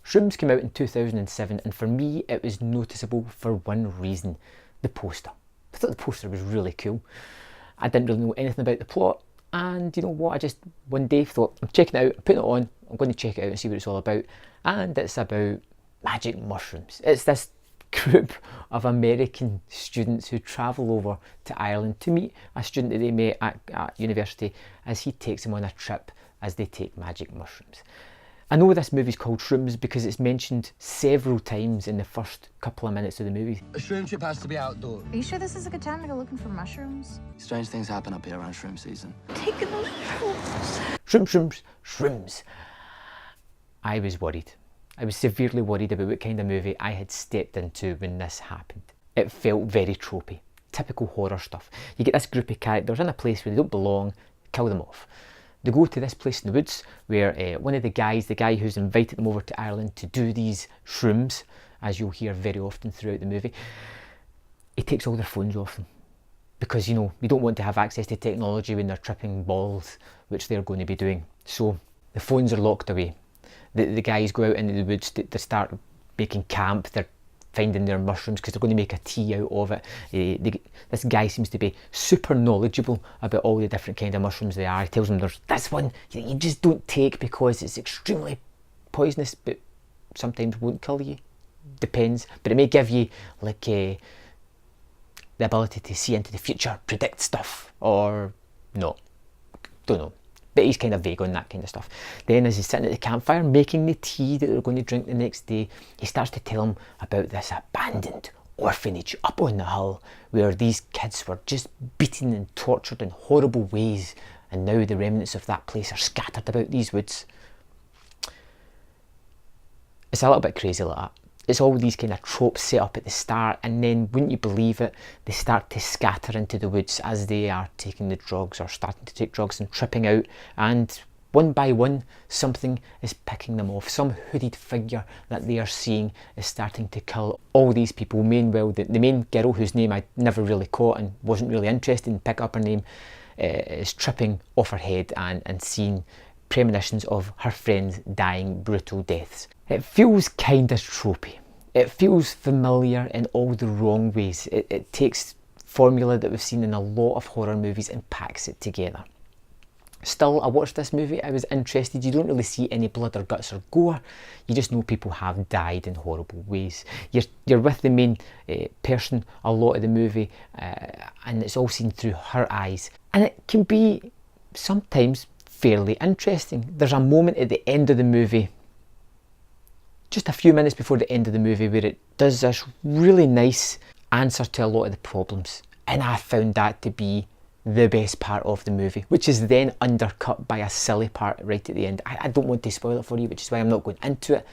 Shrooms came out in 2007, and for me it was noticeable for one reason: the poster. I thought the poster was really cool. I didn't really know anything about the plot, and you know what, I just one day thought, I'm checking it out, I'm putting it on, I'm going to check it out and see what it's all about. And it's about magic mushrooms. It's this group of American students who travel over to Ireland to meet a student that they met at university as he takes them on a trip as they take magic mushrooms. I know this movie's called Shrooms because it's mentioned several times in the first couple of minutes of the movie. A shroom trip has to be outdoor. Are you sure this is a good time to go looking for mushrooms? Strange things happen up here around shroom season. Taking those shrooms. Shrooms. I was worried. I was severely worried about what kind of movie I had stepped into when this happened. It felt very tropey, typical horror stuff. You get this group of characters in a place where they don't belong, kill them off. They go to this place in the woods where one of the guy who's invited them over to Ireland to do these shrooms, as you'll hear very often throughout the movie, he takes all their phones off them. Because, you know, you don't want to have access to technology when they're tripping balls, which they're going to be doing. So the phones are locked away. The guys go out into the woods to start making camp. They're finding their mushrooms because they're going to make a tea out of it. This guy seems to be super knowledgeable about all the different kind of mushrooms they are. He tells them there's this one you just don't take because it's extremely poisonous, but sometimes won't kill you. Depends, but it may give you like the ability to see into the future, predict stuff, or no, don't know. But he's kind of vague on that kind of stuff. Then as he's sitting at the campfire making the tea that they're going to drink the next day, he starts to tell them about this abandoned orphanage up on the hill where these kids were just beaten and tortured in horrible ways, and now the remnants of that place are scattered about these woods. It's a little bit crazy like that. It's all these kind of tropes set up at the start, and then, wouldn't you believe it, they start to scatter into the woods as they are taking the drugs or starting to take drugs and tripping out, and one by one something is picking them off. Some hooded figure that they are seeing is starting to kill all these people. Meanwhile, the main girl, whose name I never really caught and wasn't really interested in pick up her name, is tripping off her head and seeing premonitions of her friends dying brutal deaths. It feels kind of tropey. It feels familiar in all the wrong ways. It takes formula that we've seen in a lot of horror movies and packs it together. Still, I watched this movie, I was interested. You don't really see any blood or guts or gore. You just know people have died in horrible ways. You're with the main person a lot of the movie, and it's all seen through her eyes. And it can be sometimes fairly interesting. There's a moment at the end of the movie, just a few minutes before the end of the movie, where it does this really nice answer to a lot of the problems, and I found that to be the best part of the movie, which is then undercut by a silly part right at the end. I don't want to spoil it for you, which is why I'm not going into it,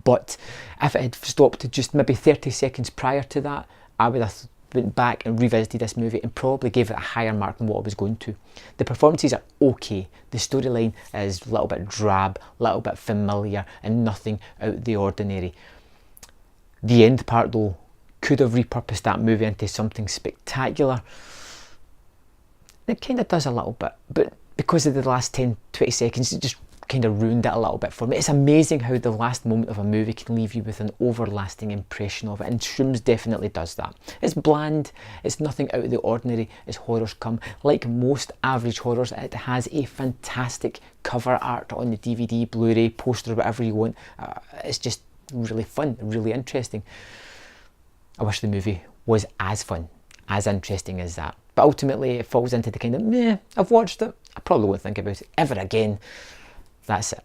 but if it had stopped just maybe 30 seconds prior to that, I would have went back and revisited this movie and probably gave it a higher mark than what I was going to. The performances are okay. The storyline is a little bit drab, a little bit familiar, and nothing out of the ordinary. The end part though, could have repurposed that movie into something spectacular. It kind of does a little bit, but because of the last 10-20 seconds, it just kind of ruined it a little bit for me. It's amazing how the last moment of a movie can leave you with an overlasting impression of it, and Shrooms definitely does that. It's bland, it's nothing out of the ordinary as horrors come. Like most average horrors, it has a fantastic cover art on the DVD, Blu-ray, poster, whatever you want. It's just really fun, really interesting. I wish the movie was as fun, as interesting as that. But ultimately it falls into the kind of, meh, I've watched it, I probably won't think about it ever again. That's it.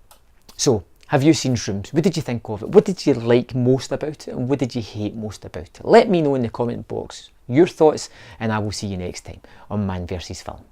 So, have you seen Shrooms? What did you think of it? What did you like most about it? And what did you hate most about it? Let me know in the comment box your thoughts, and I will see you next time on Man vs Film.